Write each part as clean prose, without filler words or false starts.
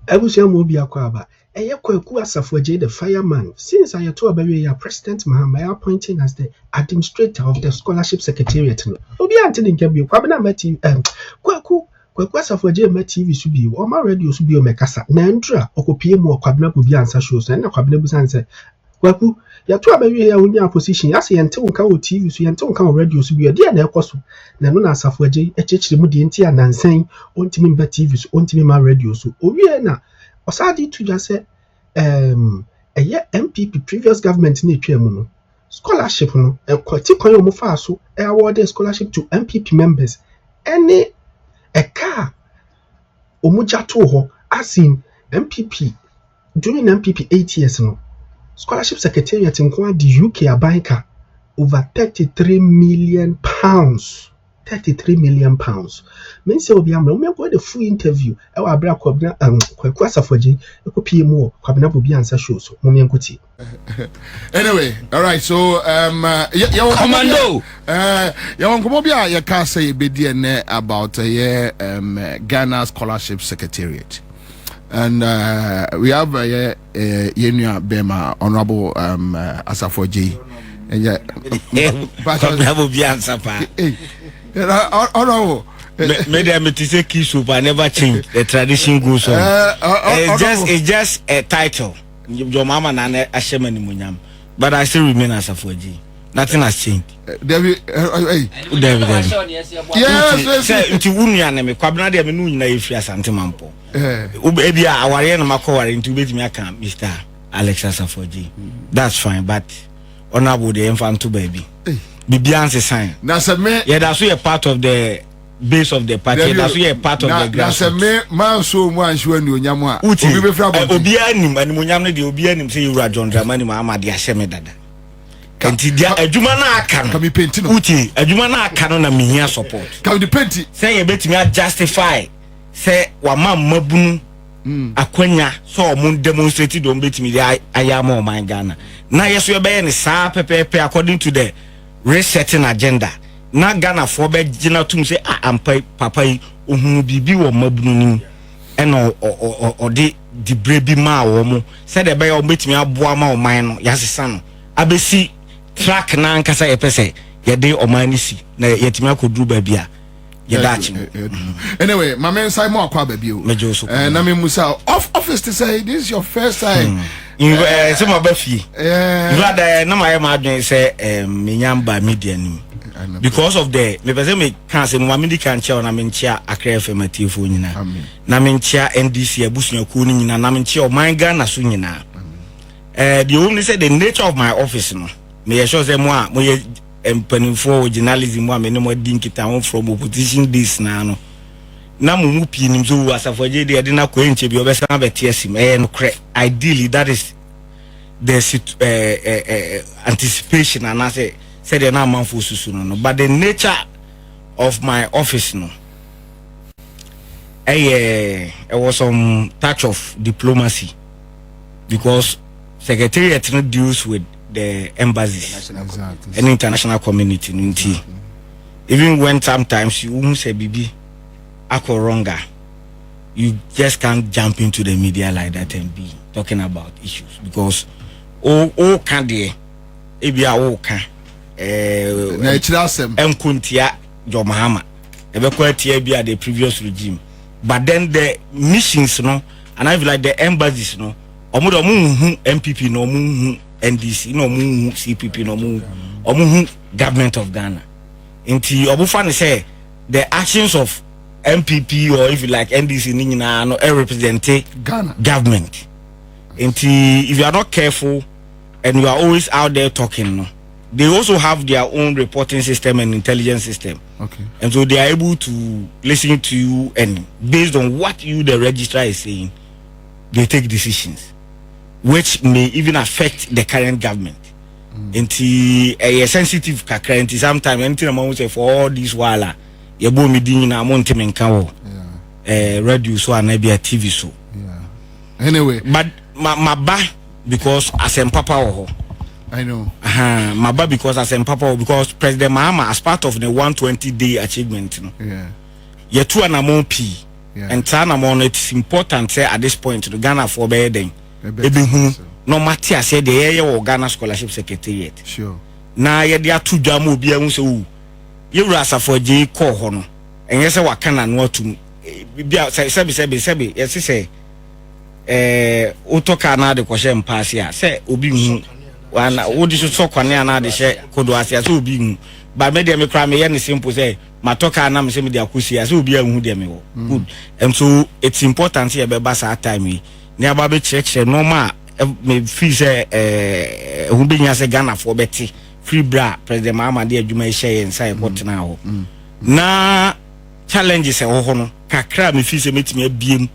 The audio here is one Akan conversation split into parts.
Ebusia mo bi akwaba. Eye Kwaku Asafo Agyei the fireman. Since I told Bobie President Mahama appointing as the administrator of the scholarship secretariat. Obi antini nkebi kwabena meti Kwaku Asafo Agyei ma TV so bi o ma radio so bi o mekasa. Na ndra okopie mu kwabena ko bi ansa show so na kwabena busan se Kwaku ya to Bobie ya onya position ya se yente wonka wo TV so yente wonka wo radio so bi e dia na ekoso. Na no na Asafo Agyei echechire mu de nti anansan ontimi mba TV so ontimi ma radio so owie na osadi to just say NPP previous government ni etwa mu no scholarship no kwati kwan yo mo fa so award scholarship to NPP members any a car omuja to ho as in NPP during NPP 8 years no scholarship secretariat in the UK abanka over 33 million pounds. 33 million pounds. Men say obi amra, we go the full interview. E wa abra kwabna Kwaku Asafo Agyei e ko pie mu kwabna Bobie ansa show so. Mo menkuti. Anyway, all right. So commando. Yawon komo bia ya ka say be die about Ghana Scholarship Secretariat. And we have Yenua Bema Honorable Asafo Agyei. And yeah, but Bobie ansa pa. No. Madam, it is a key soup. I never change. The tradition goes on. It's just a title. Your mama and Ashemani Munyam. But I still remain as a 4G. Nothing has changed. David. Yes, into Union, me Quabna, the Menu, if you are Santimampo. Ubebia, our end of my core into Mr. Alex Asafo. That's fine, but honorable the infant to baby. Bibian's sign. That's a man. Yeah, that's a part of the base of the party. That's a part of the grass. That's a man so much when you Yamwa. Obianim and Munyam, the Obianim say you are John Dramani Mama, the Asheme Dada. Kantidia, a Jumana can be painting. Uti, a Jumana canon and Minia support. Can be painting. Say a bit me justify. Say, Wama Mabun, Aquenya, so moon demonstrated on bit me. I am all my Ghana. Now, yes, we are being sa pepe according to the resetting agenda. Na Ghana for be jina tum say ampai papa ohun bibi wo mabunu eno o de brebi ma wo mo say de be o betimi aboa ma o man no yasesa no abesi track na nkasa ye pese ye de o man si na yetimi akoduru ba bia ye dachi. Anyway, my man Simon akwa ba bio na me musa office to say this is your first time some of fie rather na my adwen say menyamba media nim because of the me pese me kan say mo amidi kan chia na me nchia Accra FM atifo nyina na me nchia NDC abusuaku ni nyina na me nchia o man Ghana so nyina the only say the nature of my office no me sure say mo ye empanifo journalism mo me no mo dinkita on from opposition this na no na mu pi nim so Asafo Agyei de na ko enche bi obesa beti asim no kre ideally that is the anticipation and I say the na manfo susu no but the nature of my office no it was some touch of diplomacy because secretariat no deals with the embassies and international community even when sometimes you say bibi ako wronga you just can't jump into the media like that and be talking about issues because can there ebia can na ichirasem enkuntia Jo Mahama ebekwatia bia the previous regime but then the missions no and I feel like the embassies no omo MPP no omo NDC no omo CPP no omo government of Ghana inti obufan say the actions of MPP or if you like NDC ni nyina no represent Ghana government inti if you are not careful and you are always out there talking no they also have their own reporting system and intelligence system. Okay. And so they are able to listen to you and based on what you, the registrar, is saying, they take decisions, which may even affect the current government. Into a sensitive kakra, sometimes anything among say for all this while, you bo me din na monte menkawo. Radio so and maybe a TV so. Yeah. Anyway, but my ba because as a papa I know. My bad because as a papa because President Mahama as part of the 120-day achievement. Yeah. Ye two and a more P. and Tanamon, it's important say at this point to Ghana for bedding. No matter say the area or Ghana Scholarship Secretariat. Sure. Now there are 2 jamu be so you Asafo Agyei call hono. And yes, what can I know to be outside Sebi, yes, say Utoka na de question pass here. Say Obi one would you so na de share Kodoasia so be but media me cry me any simple say Matoka na me say me de akusi as Obi hu de me good. And so it's important here be basa time we near baby check normal me feel say who be nya say Ghana for beti free bra president Mahama de adwuma share inside what now na challenges e ho no kakra me feel say metimi abiem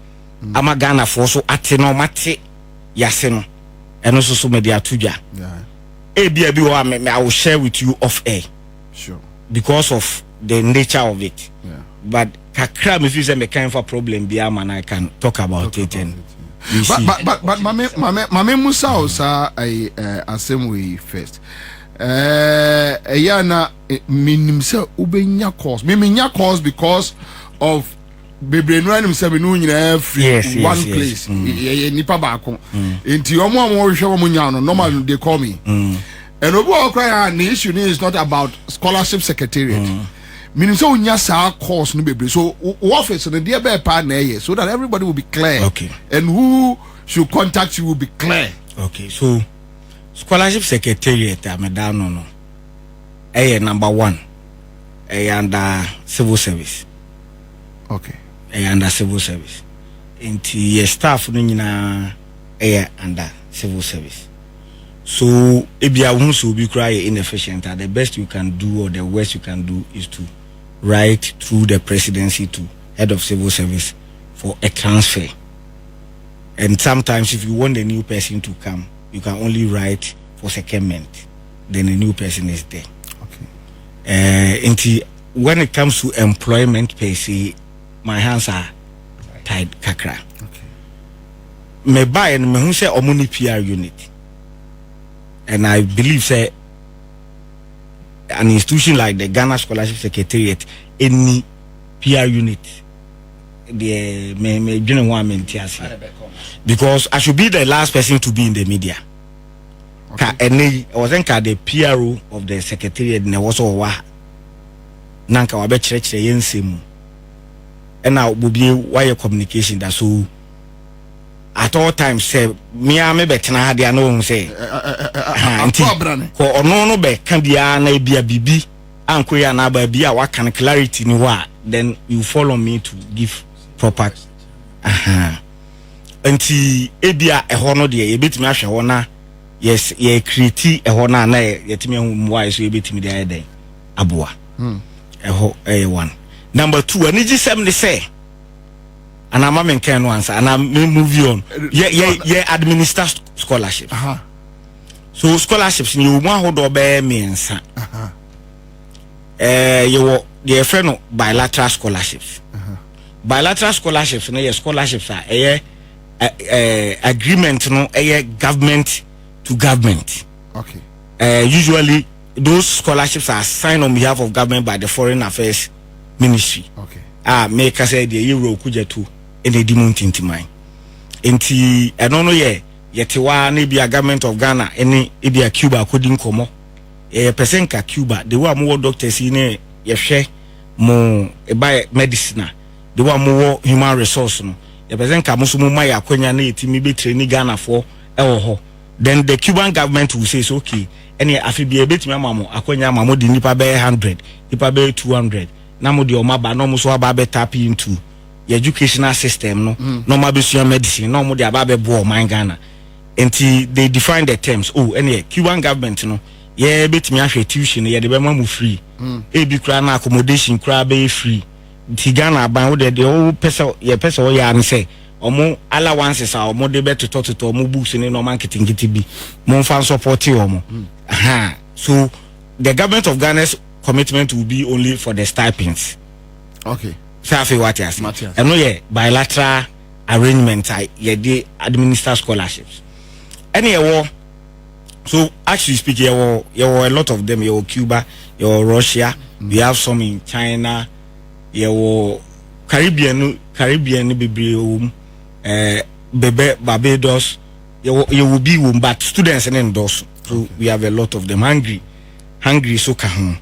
ama Ghana for so ate no mate yase no eno so me de atudwa e bia bi wa me I will share with you off air sure because of the nature of it but kakra me feel say me kind for problem bia man I can talk about it and but mame Musa osa I asem we first yana minim se ubenya course me nya course because of bebre no anim se me no nyina free one place nipa ba ko enti omo hwe omo nya no normal they call me and obo okra the issue is not about scholarship secretariat meaning so unya sa course no bebre so office no dey be pa na so that everybody will be clear and who should contact you will be clear. Okay, so scholarship secretariat am down no number 1 under civil service. Okay, under civil service into your staff no nyina under civil service. So if you are so be cry inefficient, the best you can do or the worst you can do is to write through the presidency to head of civil service for a transfer. And sometimes if you want a new person to come, you can only write for secondment. Then a new person is there. Okay. When it comes to employment per se, my hands are tied kakra. Okay. Me buy and me say omuni PR unit. And I believe say an institution like the Ghana Scholarship Secretariat, any PR unit, the me because I should be the last person to be in the media. Okay. And I wasn't the PRO of the secretariat and I was all Nanka wabe church the yensemu. And now will be wire communication that so at all times say me ame betena ha dia no say ko no be kan dia na bia bibi anko ya na ba bia wa kan clarity ni wa then you follow me to give proper anti ebia ehɔ no de yebetimi ahwɛ hɔ na yes ye create ehɔ na na yetimi hu why so yebetimi de ayɛ den aboa ehɔ one number 2 ani gi sem ne say and I'm in Ken once and I'm moving on. Yeah, administer scholarships. So scholarships you want hold over means you friend of bilateral scholarships. Bilateral scholarships no scholarships are agreement no government to government. Okay. Usually those scholarships are signed on behalf of government by the Foreign Affairs Ministry. Okay. Make us say the euro kuja to in a demon into mine. Enti I don't know yet wa ne be a government of Ghana any be a Cuba couldn't come person ka Cuba the one more doctors in ye share mo buy medicine the one more human resource no ye person ka musu mo my akwanya na etimi be train Ghana for ho then the Cuban government will say it's okay any afi be betimi amamo akwanya amamo di nipa be 100 nipa be 200 na mo de o maba no mo so aba be tap into your educational system no normal be medicine no mo de aba be bo man Ghana until they define the terms any Cuban government no ye betimi ahwe tuition ye de be mamu free e bi kra na accommodation kra be free ti Ghana ban wo de o pesa ye pesa o ya ne say omo allowances a omo de be to omo books ni normal kitingiti bi mo fan support omo so the government of Ghana's commitment will be only for the stipends. Okay. Safi what you say. And no bilateral arrangement ye dey administer scholarships. Anyway, so actually speaking, there were a lot of them. There were Cuba, there were Russia. We have some in China. There were Caribbean bebre Bebe Barbados you will be but students and endorse. So we have a lot of them hungry so kahun.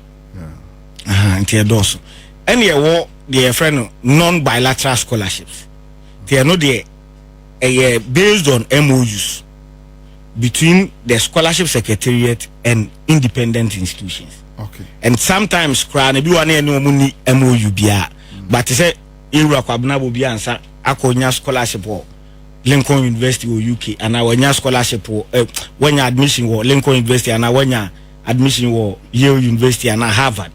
And endorse. And the friend non-bilateral scholarships. They are not there based on MOUs between the scholarship secretariat and independent institutions. Okay. And sometimes cry be one MOU bia. But say Ira Kwabna will be answer akonya scholarship or Lincoln University or UK and our scholarship or when your admission or Lincoln University and our admission or Yale University and Harvard.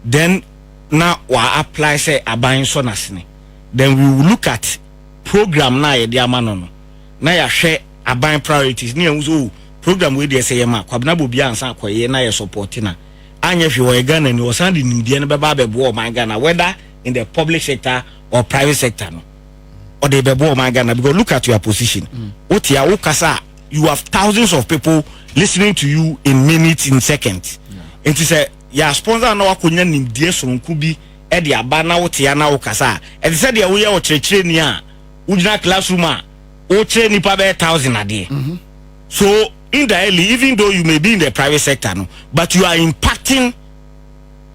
Then now we apply say a buying sonasne. Then we will look at program na ye dia manono. Na ya share a buying priorities. Ni uzo program we dey say ma kwabna bobi ansa akoye na ye support na. Anya fi wo Ghana ni osandi nimdie no beba bebo my Ghana whether in the public sector or private sector no. Or they bebo my Ghana because look at your position. Otia ukasa you have thousands of people listening to you in minutes in seconds. And to say ya sponsor na wakonya nimdie sonku bi e de aba na wotia na ukasa. E say de we o chirechire ni a ujina classroom a o chere nipa be 1,000 ade. So indirectly, even though you may be in the private sector, no, but you are impacting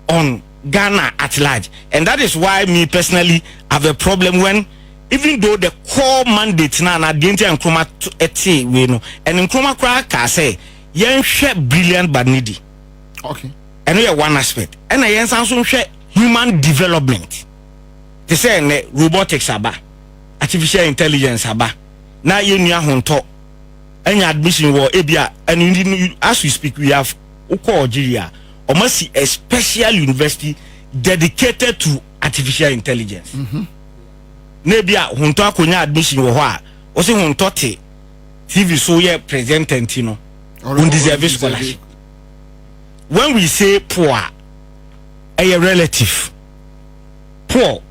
on Ghana at large. And that is why me personally have a problem when, even though the core mandate na didn't and chroma eti we know, and in chroma crack say, yen share brilliant but needy. Okay. And we have one aspect. And I yen also share human development. They say robotics aba, artificial intelligence aba. Na yen ya honto. Any admission war ebia and as we speak we have Agyei almost a special university dedicated to artificial intelligence. Nebia hunto akonya admission wo ho a o se hunto te TV so ye present no undeserved scholarship. When we say poor a relative poor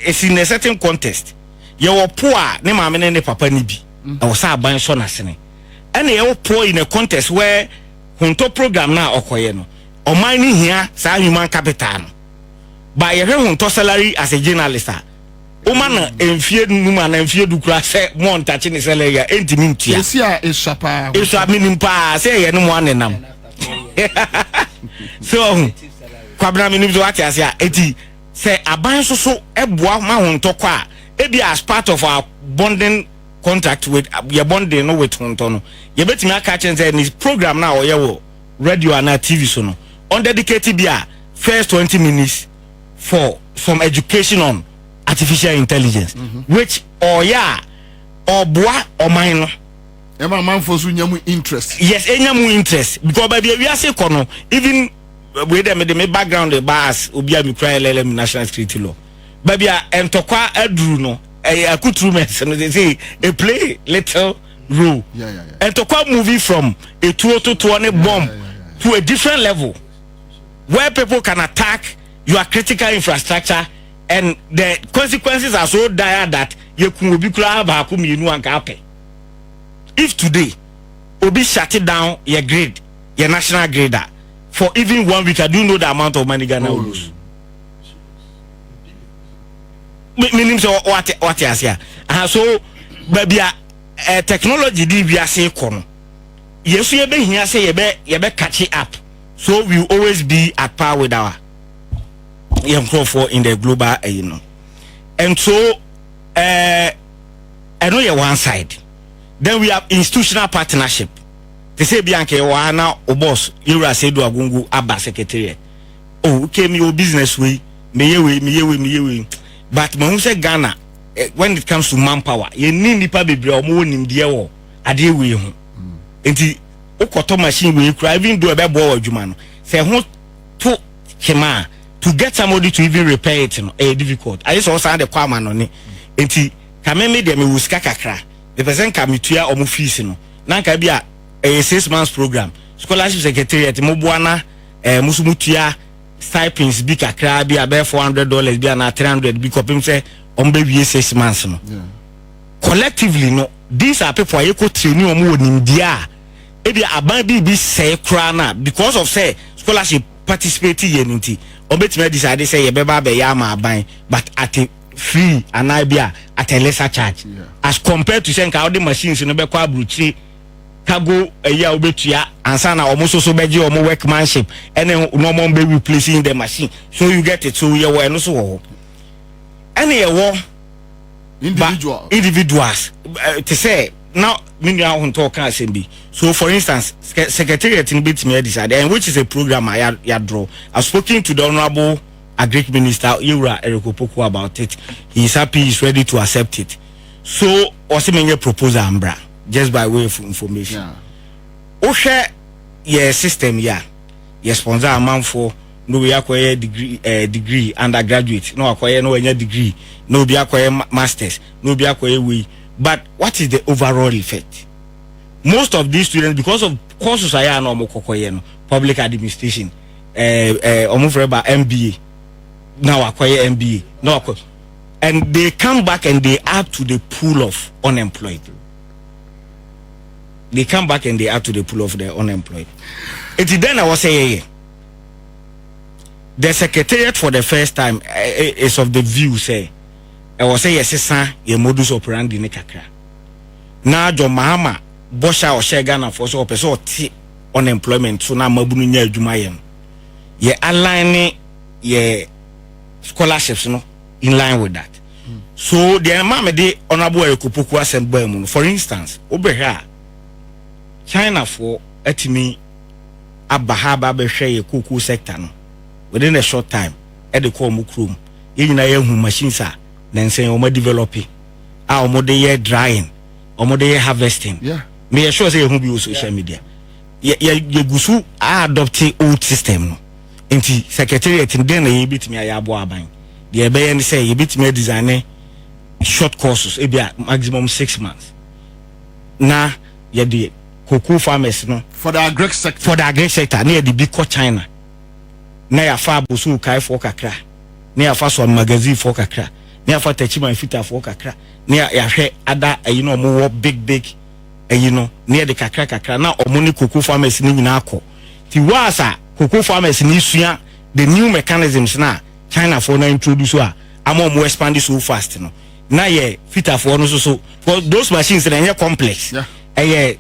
is in a certain context you were poor ne ma me ne papa ni bi I was a ban so nasene. And you poor in a contest where hunto program na okoye no o mani here sa human capital by your hunto salary as a journalist o man enfie numa na enfie dukura se mo ntache ne salary ya entimi ntia esia esapa eso minim pa se ye no mo anenam so kwabna minim zo ati ase a eti se aban so eboa ma hunto kwa ebi as part of our bonding contract with your bonding no with Hontono. You bet me catch and say this program now or your radio and TV so no. On dedicated bia first 20 minutes for some education on artificial intelligence. Which or or bois or mine. Emma man for nyamu interest. Yes, nyamu interest because baby we are say kono even with them the background the bars obi am cry LLM national security law. Baby entokwa adru no accoutrements and they say a play little role. And to come movie from a 220 bomb to a different level where people can attack your critical infrastructure and the consequences are so dire that you could be if today Obi shut it down your grade, your national grader for even 1 week, I do know the amount of money Ghana will lose. Meaning so what is here? So baby technology di we say kono. Yes you be here say you be catch it up. So we will always be at par with our young for in the global you know. And so I know you one side. Then we have institutional partnership. They say Bianca wana o boss you say do agungu aba secretary. Oh okay me your business way me but when we say Ghana, when it comes to manpower, you need nipa bebre omo nim de wo ade we ho. Enti okoto machine we cry even do e be bo adwuma no. Say ho to chema to get somebody to even repair it no difficult. I just also the kwama no ne. Enti kameme de me wuska kakra. The person ka metua omo fees no. Na nka bia a 6 months program. Scholarship secretariat mo boana musumutua stipends bi kakra bi about $400 bi na $300 bi kopim say on be 6 months no. Collectively no these are people you could train you omo nim dia e bi aban bi say kra na because of say scholarship participate yen nti obetime decide say ye beba be ya ma aban but at free and idea at a lesser charge as compared to saying how the machines in the bruchi cargo a year obetia and sana almost also beji or more workmanship and then no more be replacing the machine. So you get it, so you were also any war individuals to say now many are talking assembly. So for instance, secretariat in bit me decide, and which is a program I draw. I've spoken to the honorable Agyei Minister Ira Erikopoku about it. He's happy, he's ready to accept it. So also many proposal ambra just by way of information. Share your system yeah. Your sponsor a man for no we acquire degree undergraduate, no acquire no any degree, no be acquire masters, no be acquire we. But what is the overall effect? Most of these students, because of courses I are no public administration, MBA, now acquire MBA, no, and they come back and they add to the pool of unemployed. They come back and they add to the pool of the unemployed. It's then I was saying, the secretariat for the first time is of the view say. I was say yes, sir, your modus operandi ne kakra. Na John Mahama, Bosha or Shagana for so person unemployment, so now Mabunu nya adwuma yem. Ye align ye scholarships no in line with that. So the mama de honorable Erikopoku assembly, for instance, over here, China for etimi abahaba be share ye kuku sector no within a short time at the call mukrum. Yin na ye machines are. Then say omo developing omo dey here drying omo dey here harvesting me sure say who be social media ye gusu adopt old system no enti secretariat den na ye bitimi ayabo aban the be yen say ye bitimi design short courses e bia maximum 6 months na ye the cocoa farmers no for the agri sector near the big China na ya fa bosu kai for kakra na ya fa so magazine for kakra near for Techima Fita for Kakra, near Yashe Ada, you know, more big, you know, near the Kakra, now or money cocoa farmers in Nako. Tiwasa, cocoa farmers in Isuya, the new mechanisms now, China for now introduce her, I'm more expanding so fast, you know. Now, yeah, Fita for so for those machines that are complex,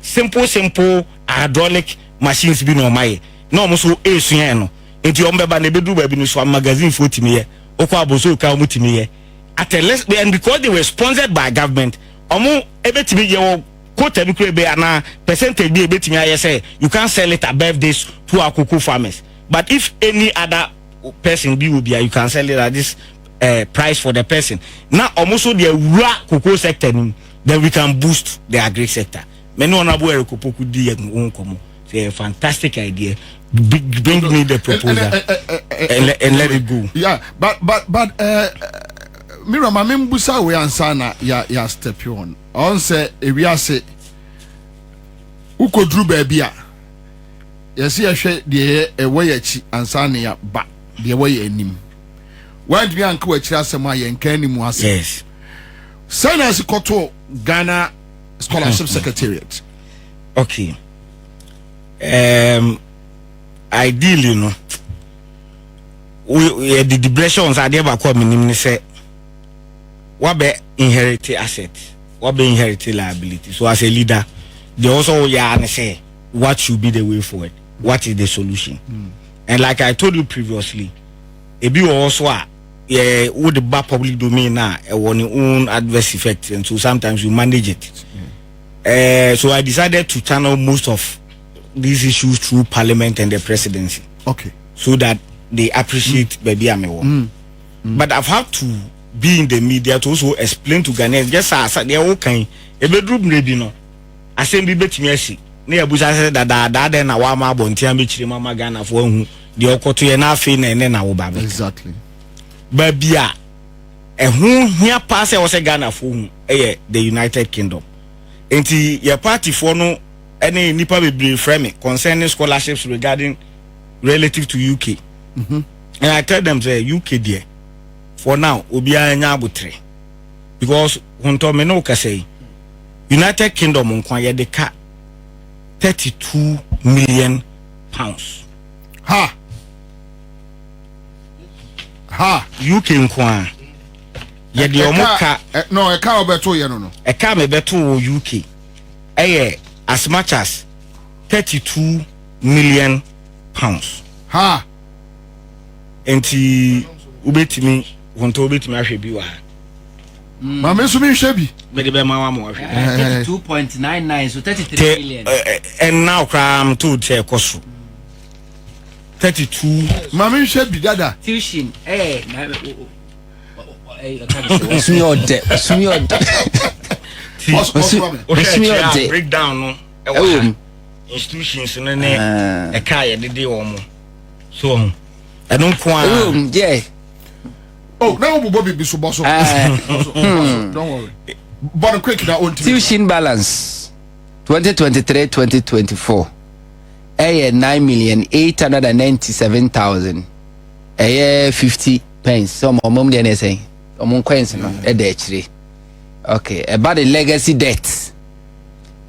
simple, hydraulic machines be no my, no, so Asiano, into your member, Nebedu, baby, so magazine for Timia, Okaboso, Kamutimia. At a less, and because they were sponsored by government, omo ebetimi your quota be ana percentage be ebetimi I say you can't sell it above this to our cocoa farmers. But if any other person be will be, you can sell it at this price for the person. Now almost the raw cocoa sector, then we can boost the agri sector. Many honorable Erikopoku di it's a fantastic idea. Bring me the proposal and let it go. Yeah, but Mira ma membusa we ansana ya step on. On say ewiase ukodru baabi a yesi ehwe de ewe yachi ansana ya ba de ewe anim. Wan bi anka wachi asem a yenka animu ase. Yes. Sinus koto Ghana Scholarship Secretariat. Okay. Ideally no we the depressions are there ba kwa minim say what be inherited asset, what be inherited liability. So as a leader, they also say what should be the way forward, what is the solution. And like I told you previously, if you also would the bad public domain now on your own adverse effects, and so sometimes you manage it. So I decided to channel most of these issues through Parliament and the presidency. Okay. So that they appreciate baby Amewo. But I've had to be in the media to also explain to Ghanaians just as they are okay. A bedroom ready no. I say be betimi asi. Na yabusa say da na wa ma bonti am chiri mama Ghana for hu. The okoto ye na afi na na wo ba. Exactly. Babia ehun hia pass e wo say Ghana for hu the United Kingdom. Enti your party for no any nipa be frame concerning scholarships regarding relative to UK. And I tell them say UK there for now obia nya abotre because hunto me no ka say United Kingdom nkwa ye de ka 32 million pounds ha UK nkwa ye de omoka no e ka obeto ye no e ka me beto UK as much as 32 million pounds ha enti ubetimi wonto ubetimi ahwe bi wa ma me so me hwe bi me de be ma wa mo 2.99 so 33 million and now cram to che koso 32 ma me hwe bi dada tuition Osumi breakdown no institutions no ne e ka ye de wo mo so eno kwa yeah oh now Bobie be so boss don't worry but quick na on tuition balance 2023-2024 9,897,000 50 pence some mom dey say omon coins no e dey chire okay about the legacy debt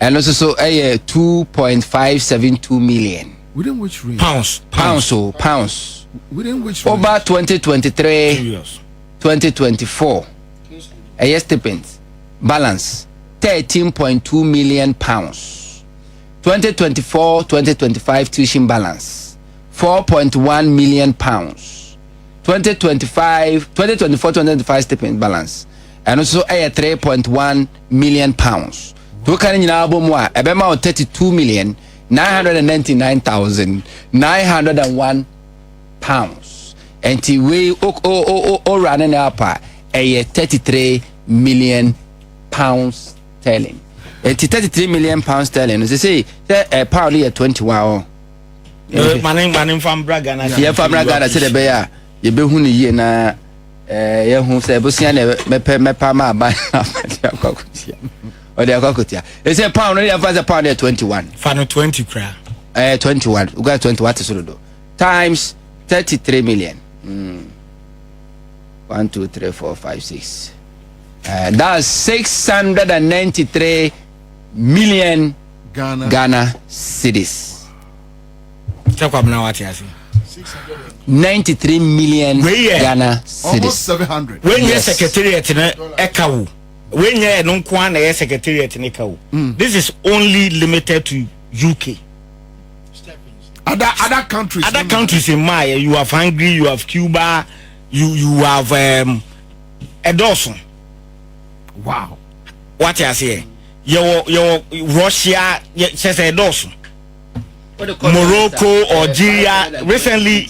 and also so 2.572 million within which range pounds within which over 2023-2024 stipends balance 13.2 million pounds 2024-2025 tuition balance 4.1 million pounds 2024-2025 stipend balance and also 3.1 million pounds to can you album wa ebema 32,999,901 pounds and we running up 33 million pounds sterling. 33 million pounds sterling. They say a pound here 21. Manin from Braga na. Yeah, from Braga say the bear. You be huni ye na ye hu say bosia na me pa ma ba akwakutia. O de akwakutia. They say pound no dey a pound here 21. Fan 20 kra. 21. We got 20 what is do? Times 33 million. 1 2 3 4 5 6. That's 693 million Ghana cedis. 93 million Ghana cedis. Almost 700. When your secretariat na ekawu. When you no kwa na secretariat na ekawu. This is only limited to UK. Other countries. Other countries in Maya, you have Hungary, you have Cuba, you have Edorson. Wow. What you say? Your Russia, says Edorson. Morocco, Algeria, recently,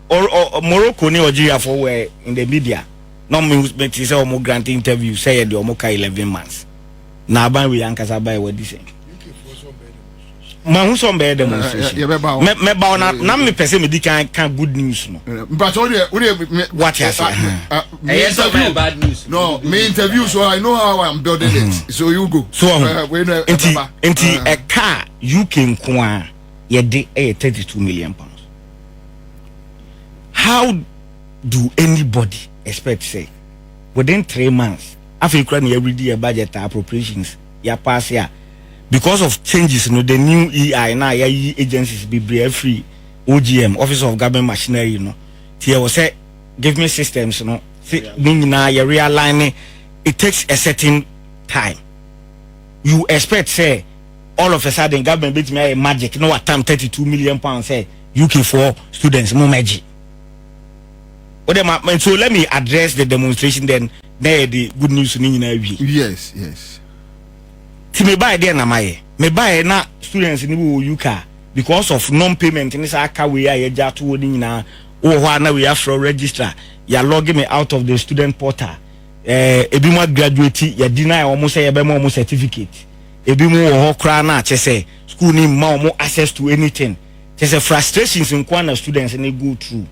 or Morocco, Algeria for where in the media. No means say omo grant interview say the omo ka 11 months. Na ban we ankasa buy what this. Ma hu some bear demonstration. Me ba na me pese me di kan good news no. But what you say? Yes, bad news. No, me interview so I know how I'm building it. So you go. So enti a car UK nko ye de 32 million pounds. How do anybody expect say within 3 months after Ukraine every day budget appropriations ya pass ya because of changes the new EI na agencies be free OGM Office of Government Machinery here was say give me systems na you realign it takes a certain time. You expect say all of a sudden government beat me magic at time 32 million pounds say UK for students more magic. So let me address the demonstration then the good news yes. Me buy there na me buy na students in UK because of non-payment in this we are to na we have for register ya log me out of the student portal ebi mo graduate ya deny almost say be mo certificate ebi mo ho kra na che say school ni ma mo access to anything che say frustrations in kwana students ni go through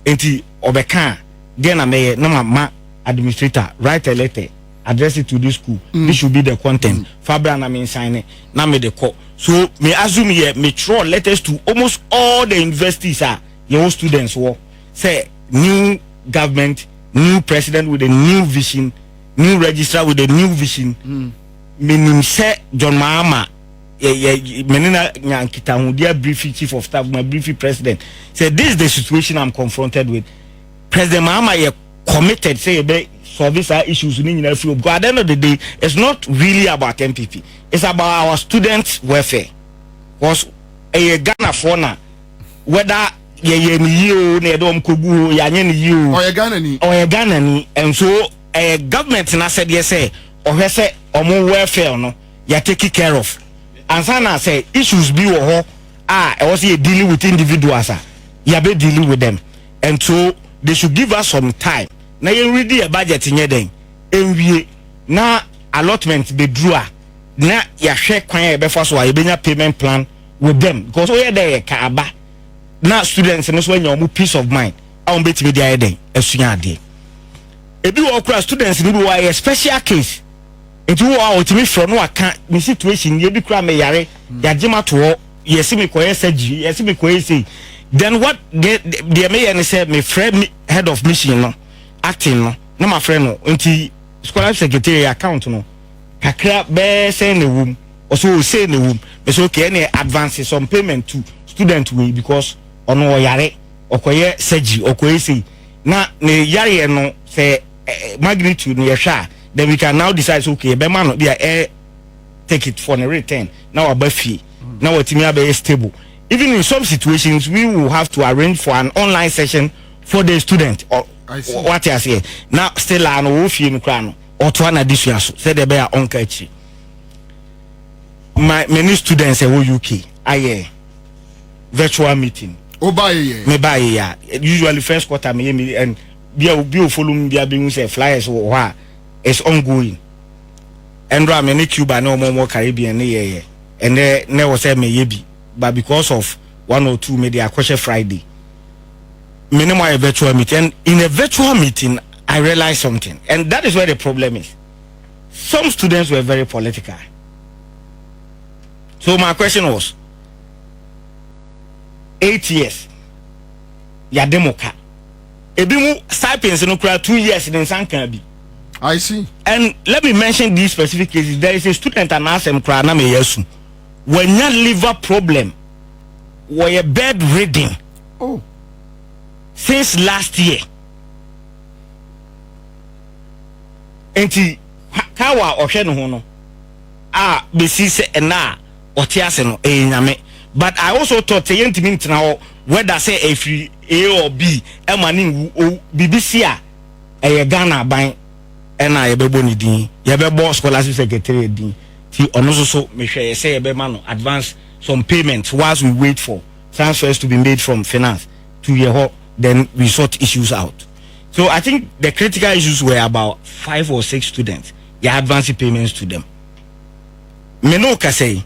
enti obeka there na me na ma administrator write a letter address it to this school. This should be the content. Fabra na me sign it. Na me the call. So me assume here me throw letters to almost all the universities your students work. Say new government, new president with a new vision, new registrar with a new vision. Meaning say John Mahama menina nyankita hu dia brief chief of staff, my brief president. Say this is the situation I'm confronted with. President Mahama committed say be solve these issues in the field. But at the end of the day, it's not really about NPP. It's about our students' welfare. Because a Ghana fauna, whether you nedom kugu yanyen or a Ghana ni, and so a government na said yes say or say or more welfare no you taking care of. And sana say issues be or I was here dealing with individuals. You be dealing with them, and so they should give us some time. Now you ready a budget in your day, and we now allotment be drew. Now you share kwan before so you be payment plan with them because we are there kaba. Now students and when you peace of mind. I won't bet me the idea as soon as day. If you work students need a special case. If you are to me from no account, my situation you be cram yare. Yajima to yes me koye seji yes me koye say. Then what the mayor said me friend head of mission no acting no my friend no until scholarship secretary account no kakra be say in the room also say in the room so okay any advances some payment to student way because ono yare okoye seji okoye say na ne yare no say magnitude no yehwa then we can now decide okay be man no be take it for the return now abafi now otimi be stable. Even in some situations, we will have to arrange for an online session for the student. Or what I say now, still I know if you know or to an addition. Say the bear on catchy. My many students in UK, I virtual meeting. Oh, by me buy ya. Usually first quarter me and be follow me being say flyers or what is ongoing. And I many Cuba no more Caribbean and there never say me yebi. But because of 1 or 2 media question Friday, minimum a virtual meeting. And in a virtual meeting, I realized something, and that is where the problem is. Some students were very political. So my question was, 8 years, ya demoka. Ebimu stipends no kura 2 years in San Kabi. I see. And let me mention these specific cases. There is a student and ask him kura na me yesu. When your liver problem, were you bedridden? Oh, since last year. Enti kawa ohwe no no. Besi se na otiase no nyame. But I also thought say yentimi ntina whether say if A or B emani BBC a Ghana ban na yebebo ni din yebebo scholarship secretary din. So make sure you say advance some payments whilst we wait for transfers to be made from finance to your then we sort issues out. So I think the critical issues were about 5 or 6 students. You advance payments to them. Menoka say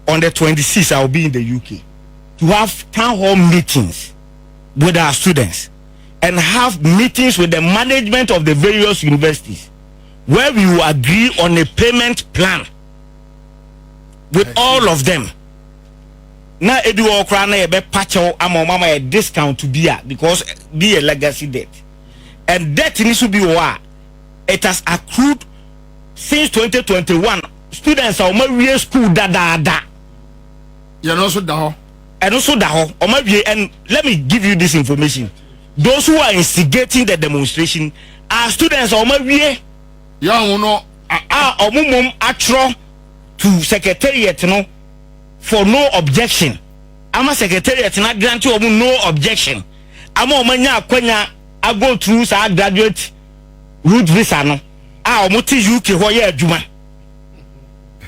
on the 26th I'll be in the UK to have town hall meetings with our students and have meetings with the management of the various universities where we will agree on a payment plan with all of them. Now edu okra na ebe pacho mama a discount to be because be a legacy debt. And debt needs to be what it has accrued since 2021. Students are my school da. You know so da. And also da and let me give you this information. Those who are instigating the demonstration are students of my yeah, no. Omumum atro to secretariat no for no objection. I'm a secretariat not grant you no objection. I'm a manya kwenya I go through sa graduate route visa no. Omuti UK ho ye adwuma.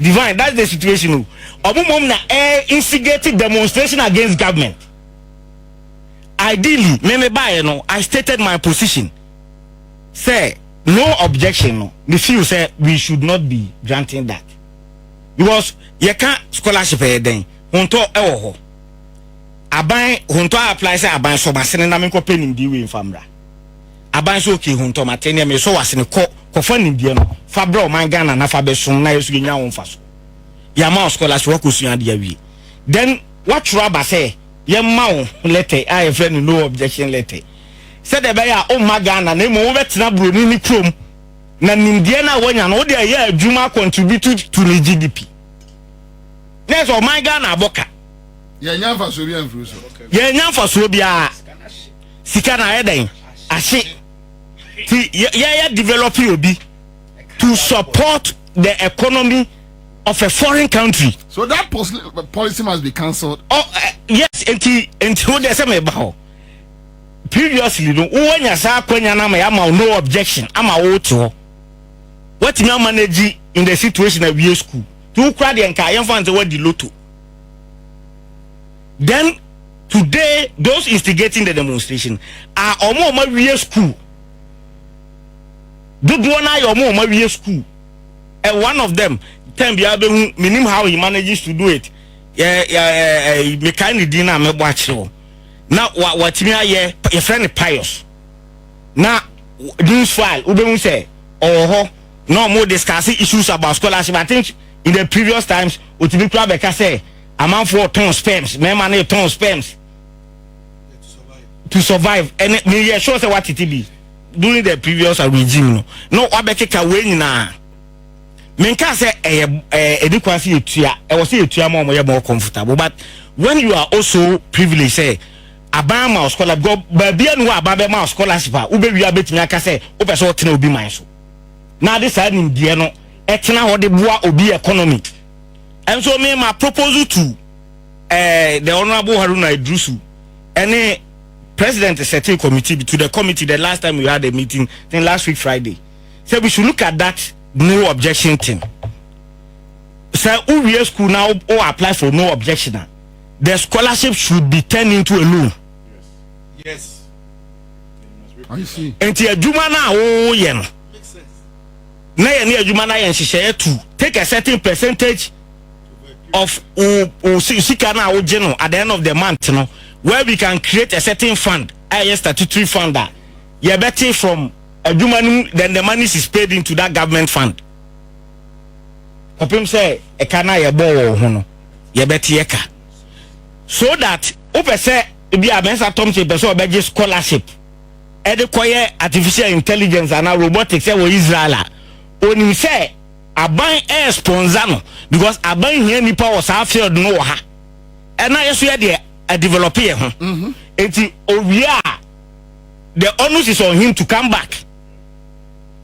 Divine, that's the situation. Omumum na instigated demonstration against government. Ideally, me buy no, I stated my position. Say no objection no. Me feel say we should not be granting that. Because you can't scholarship then honto ewo ho aban honto apply say aban so basene na me ko penim di we famra aban so okay honto matene me so wasene ko fa nim die no fa bra o man Ghana na fa be som na yesu nya won fa so ya ma scholarship wo kosua de awie then what rubber say ye ma wo letter I friend no objection letter said the be ya o ma Ghana na mo wo betena broni ni krom na nimdie na wonya no de ya adwuma contribute to the GDP. Yes, or my Ghana boka. Ye nyamfa so bia mfuru so. Ye nyamfa so bia. Sika na eden. Ahye. yeah develop obi to support the economy of a foreign country. So that policy must be cancelled. Oh yes, until there's a meba. Previously, no when you say kwenya na ma no objection. I'm a woto. What me manage in the situation of year school? To crowd and kayan fans what the lotto. Then today, those instigating the demonstration are omo year school. Do na your omo school. And one of them, meaning how he manages to do it. Mechanic dinner me watch you. Now what me your friend pious. Now news file we say no more discussing issues about scholarship. I think in the previous times we be probably say a man for ton spams, me man ton spams to survive. And me sure say what it be during the previous regime. No wabekeka we na menka say education etua e was etua more comfortable, but when you are also privileged say abama scholarship go babia no ababa scholarship ube wi abetimi aka say ope so tena obi man so na this side in die no etena ho de boa obi economy. And so me my proposal to the honorable Haruna Idrusu any president setting committee to the committee the last time we had a meeting then last week Friday said we should look at that no objection thing. So who school now or apply for no objection, the scholarship should be turned into a loan. Yes. I see. And the Juma na yen. Makes sense. Na yen Juma na yen share to take a certain percentage of sikana o general at the end of the month, no, where we can create a certain fund, a statutory fund that you betting from a Juma, then the money is paid into that government fund. Kapim say e kana ye bo ho ye beti eka so that ope say bi abensa tom che be so obeje scholarship e de koye artificial intelligence and robotics e wo Israel oni say aban e sponsor no because aban here nipa was field no ha e na yeso ye de a develop here ho enti owia the onus is on him to come back.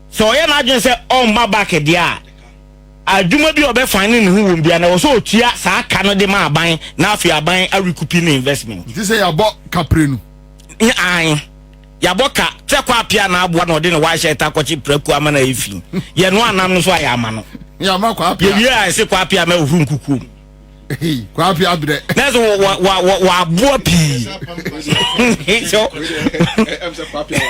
So ye na just say on my back there adwuma bi obe finding who won bia na wo so otua saa ka no de ma aban na afi aban a recouping investment. This say ya bo kaprenu ai ya bo ka te kwa apia na abo na ode ne wa share ta kwachi preku ama na efi ye no anam no so aya ama no ya ma kwa apia ye ai se kwa apia ma ohuru nkuku kwa apia adre na so wa abo pi so em se kwa apia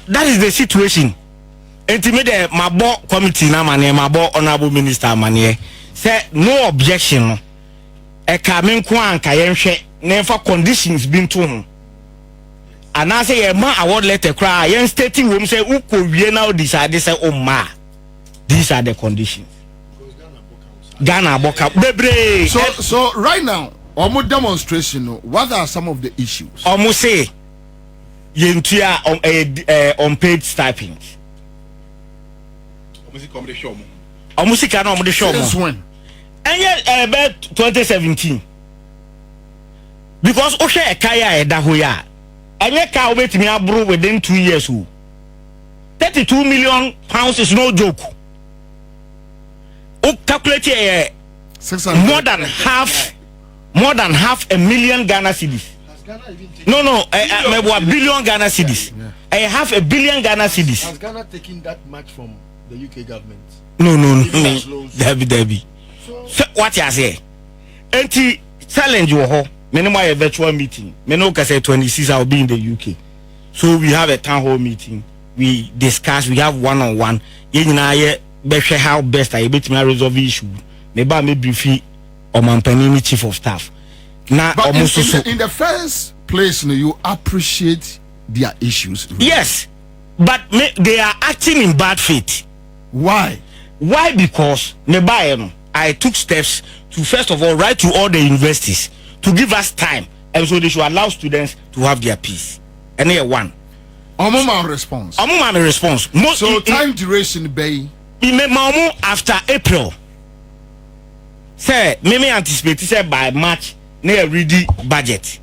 that is the situation. Intimate my board committee na mane my board honorable minister mane say no objection. E kamen ko anka yenhwe never conditions been to him. And I say a man award letter cry yen stating home say uko wie now decide say oh ma these are the conditions. Ghana boka bebre. So right now omo demonstration what are some of the issues? Omo say yentua on paid stipends. Omo si kana omo de show mo. And yet about 2017 because Osha Ekaya Edahoya and yet cow wait me abro within 2 years. 32 million pounds is no joke. Calculate more than half a million Ghana cedis. No, a billion Ghana cedis. Half a billion Ghana cedis. Has Ghana taking that much from the UK government? No. Debbie. So what you say? Anti challenge you ho. Minimum a virtual meeting. Me no can say 26 I'll be in the UK. So we have a town hall meeting. We discuss. We have one-on-one. You know, how best I able to resolve issue. Maybe me briefly or my chief of staff. Now, but in the first place, you appreciate their issues. Really. Yes, but they are acting in bad faith. Why? Because I I took steps to first of all write to all the universities to give us time, and so they should allow students to have their peace. And here one. Omuma response. Omuma response. Most so time duration bay. After April. Say, me anticipate say by March near ready budget.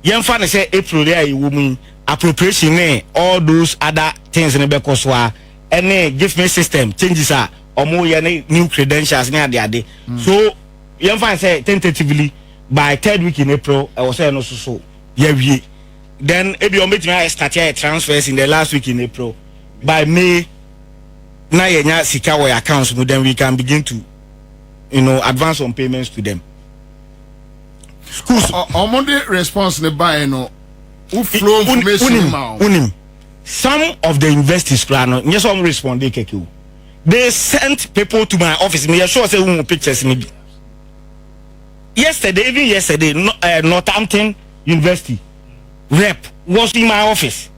Young fan say April there you woman appropriation all those other things in the Bekoswa and give me system changes are or more new credentials near the day. So young fan say tentatively by 3rd week in April I was saying also so yeah. Then if you make me start here transfers in the last week in April by May now you secure our accounts, then we can begin to advance on payments to them. Schools on Monday response the buy no who flow information. Some of the investors yes some respond they sent people to my office. Me sure say pictures maybe. Yesterday Northampton University rep was in my office.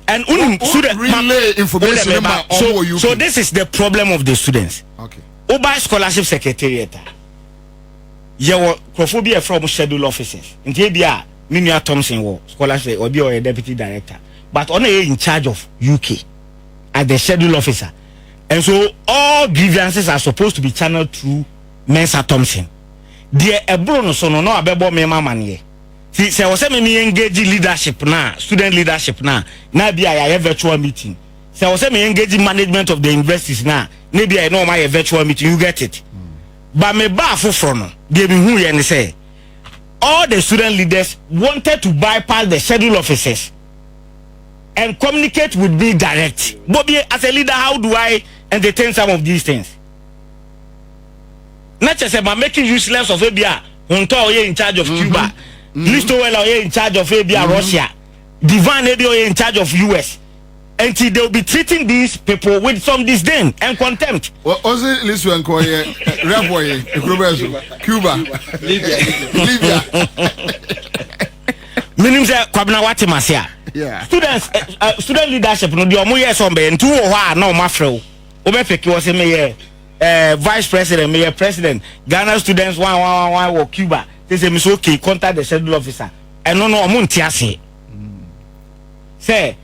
And relay information about so this is the problem of the students. Okay. Oba scholarship secretariat. Your crophobia from schedule officers. In Tibia, Minia Thompson war scholarship or be a deputy director. But only in charge of UK as the schedule officer. And so all grievances are supposed to be channeled through Mensa Thompson. Dear Ebrono so no abebo me mama. See, say was me engage leadership now, student leadership now. Now be a virtual meeting. Say was me engage management of the universities now. Maybe I know my virtual meeting. You get it. But me ba for no. They be who and say all the student leaders wanted to bypass the schedule officers and communicate with me direct. Bobie, as a leader, how do I entertain some of these things? Not just about making useless of ABA. Until you're in charge of Cuba. Listo well in charge of ABA Russia. Divine ABA in charge of US. And they'll be treating these people with some disdain and contempt. Well, also listen and call you Cuba, Libya. Minim say kwabna wate masia. Yeah. Students student leadership no de omo yes on be ntu wo ha na o mafrew. Obefeki wo se me vice president, me president. Ghana students one wo Cuba. They say me so okay contact the schedule officer. And no omo ntiase. Say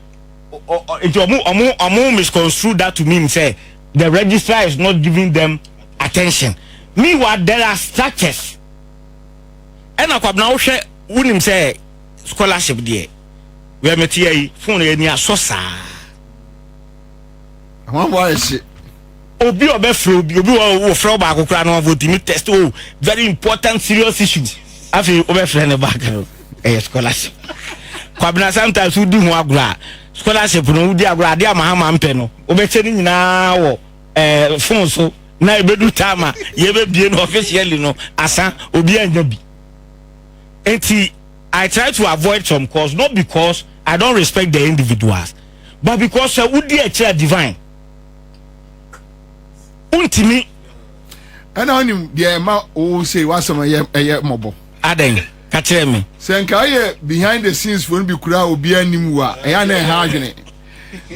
omo misconstrue that to mean say the registrar is not giving them attention. Meanwhile there are structures. And akwabna wo hwe unim say scholarship there. We are metia phone any asosa. One boy shit. Obi obefro obi wo fro ba akokra no vote me test very important serious issue. Afi obefro ne back no scholarship. Kwabna sometimes we do ho agura. Scholarship no udi agura de amahama mpe no. Obeche ni nyina wo phone so na ebedu tama ye be bie no officially no asa obi anya bi. Enti I try to avoid some calls, not because I don't respect the individuals, but because would a chair divine. Untimi. And on him, the amount who say what's some a mobile. Aden, catch me. Sankaye behind the scenes won't be crowd will be anymore. And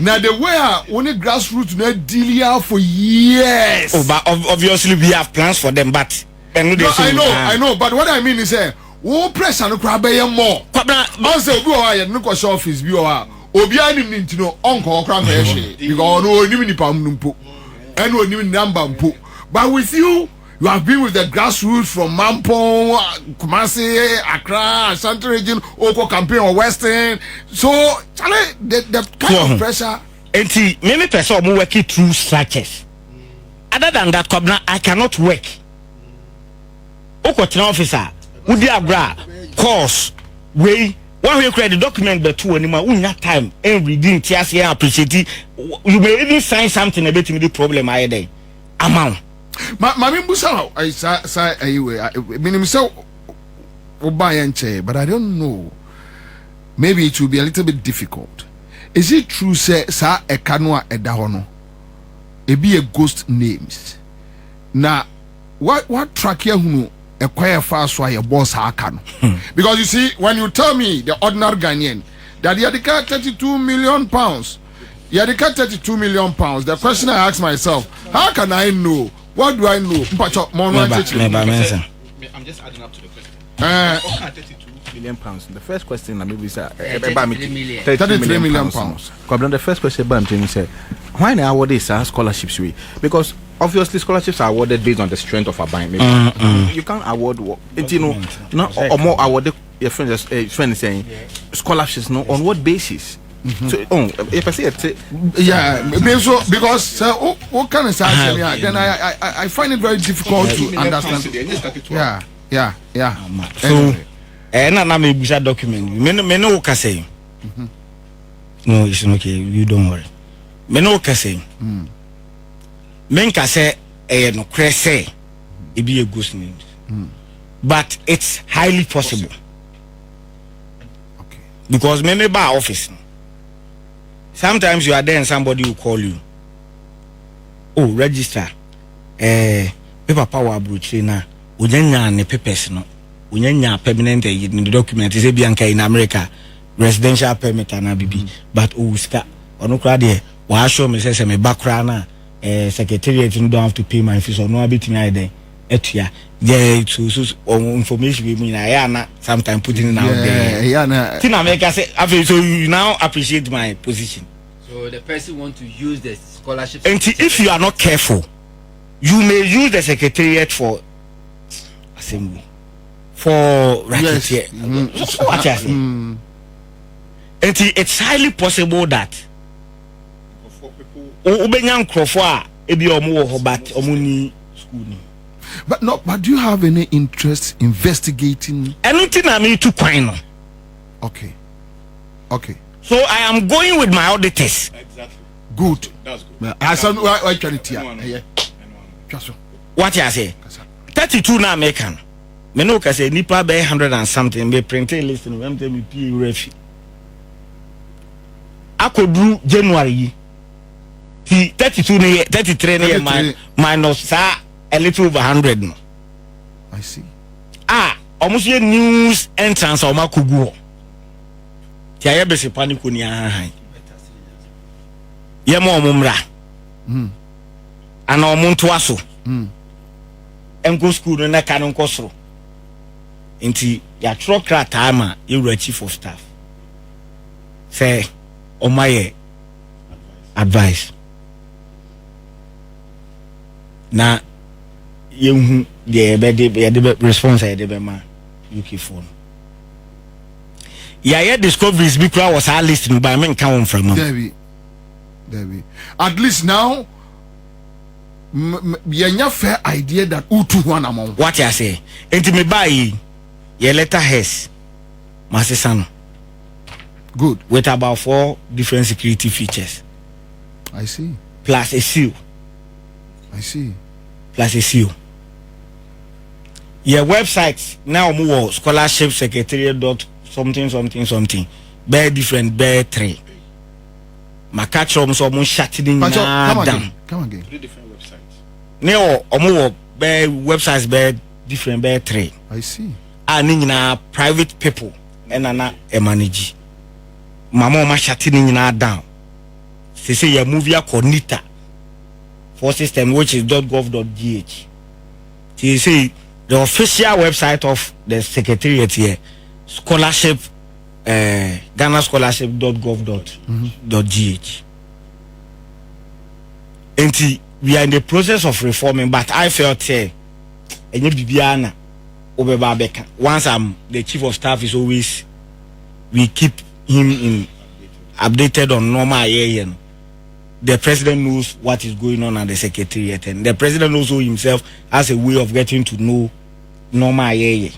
now the way only grassroots not deal for years. Oh, but obviously we have plans for them, but I know, but what I mean is wo pressure no kra be more also obi o aye no ko show office bi o a obi anim ni ntino onko kra ma ehwe because no onim ni pam mpo and onim number mpo but with you have been with the grassroots from Mampo, Kumasi, Accra, Central Region, Oko campaign or Western. So the kind of pressure enti me person mo work through structures. Other than that, I cannot work. Oko china officer Udi abra course way one way create the document but two anima unya time and reading tiasi appreciate you may even sign something about the problem I day amount my busa I say anyway meaning so but I don't know, maybe it will be a little bit difficult. Is it true say sa ekanwa edahono e be a ghost names na what track here hunu acquire fast why your boss can because you see when you tell me the ordinary Ghanaian that you had 32 million pounds, you had 32 million pounds, the question I ask myself, how can I know What do I know? I'm just adding up to the question. 32 million pounds. The first question, maybe say 33 million pounds. The first question, I'm saying, why now award these scholarships? Because obviously scholarships are awarded based on the strength of a buying. You can't award, or more awarded. Your friend is saying scholarships. No, on what basis? So, if I say it, because what kind of say? Then I find it very difficult to understand. Yeah. So, na me bisa document. Me no ka say. No, it's okay. You don't worry. Me no ka say. Men ka say no crese e be a ghost news. But it's highly possible. Okay. Because me ba office. Sometimes you are there and somebody will call you. Oh, register. Paper power brochure na. Unyanya ne papers no. Unyanya permanent the document is bianca in America. Residential permit na bibi. But ska ono kra de wa show me say me background na secretariat don't have to pay my fees or no abit me iden. Etua. Yeah, so information we mean na sometimes putting it out there. Yeah, na. In America say so you now appreciate my position. So the person want to use the scholarship. And if you are not careful, you may use the secretariat for assembly, for racketeer. So what you say? And it's highly possible that Ubenya Nkrofo ebi omo wo but omo ni school ni. But do you have any interest investigating? Anything I mean to kwan no. Okay. So I am going with my auditors. Exactly. Good. That's good. I said why charity. What you say? 32 na American. Me no ka say nipa be 100 and something be printed list no em tell me PA refi. Akodru January 32 ne 33 ne minus a little over 100 no. I see. Almost your news entrance or makugu. Tia be se panic ni han. Ye mo omumra. Ana omuntu aso. Enko school no na kan nko soro. Nti ya trokra time you chief of staff. Say omaye advice. Na yehu de be response de be ma UK phone. Yeah, discoveries because was our list by men come from Debbie. At least now you fair idea that U2 one among what I say. And me buy ye letter has Masisano. Good. With about 4 different security features. I see. Plus a seal. I see. Plus a seal. Your website now more scholarship secretariat dot something. Bear different, bear 3. My catch room so much shutting down. Come again. 3 different websites. No, more bear websites bear different, bear 3. I see. And na private people and na manage. Mama shutting down. They say your movie called NITA for system which is .gov.gh. They say the official website of the secretariat here, scholarship, Ghana scholarship.gov.gh. And we are in the process of reforming, but I felt once I'm the chief of staff is always we keep him updated on normal area. The president knows what is going on at the secretariat, and the president also himself has a way of getting to know normal area.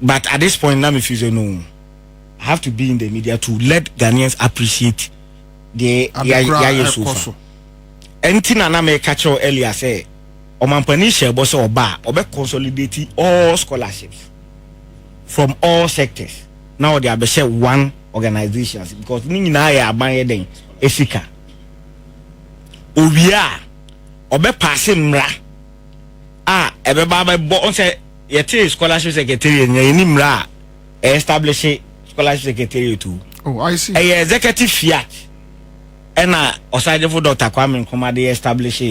But at this point now, if you say no, I have to be in the media to let Ghanaians appreciate the sofa. Anything I may catch earlier say, Omampani share boss or bar or consolidating all scholarships from all sectors. Now they are share one organizations because Nina are buying them Esika. Obia obe passing mra ebe baba bo say yete scholarship secretary ni mra establish scholarship secretary too. Oh, I see. Executive fiat and oside for Dr. Kwame Nkrumah they establish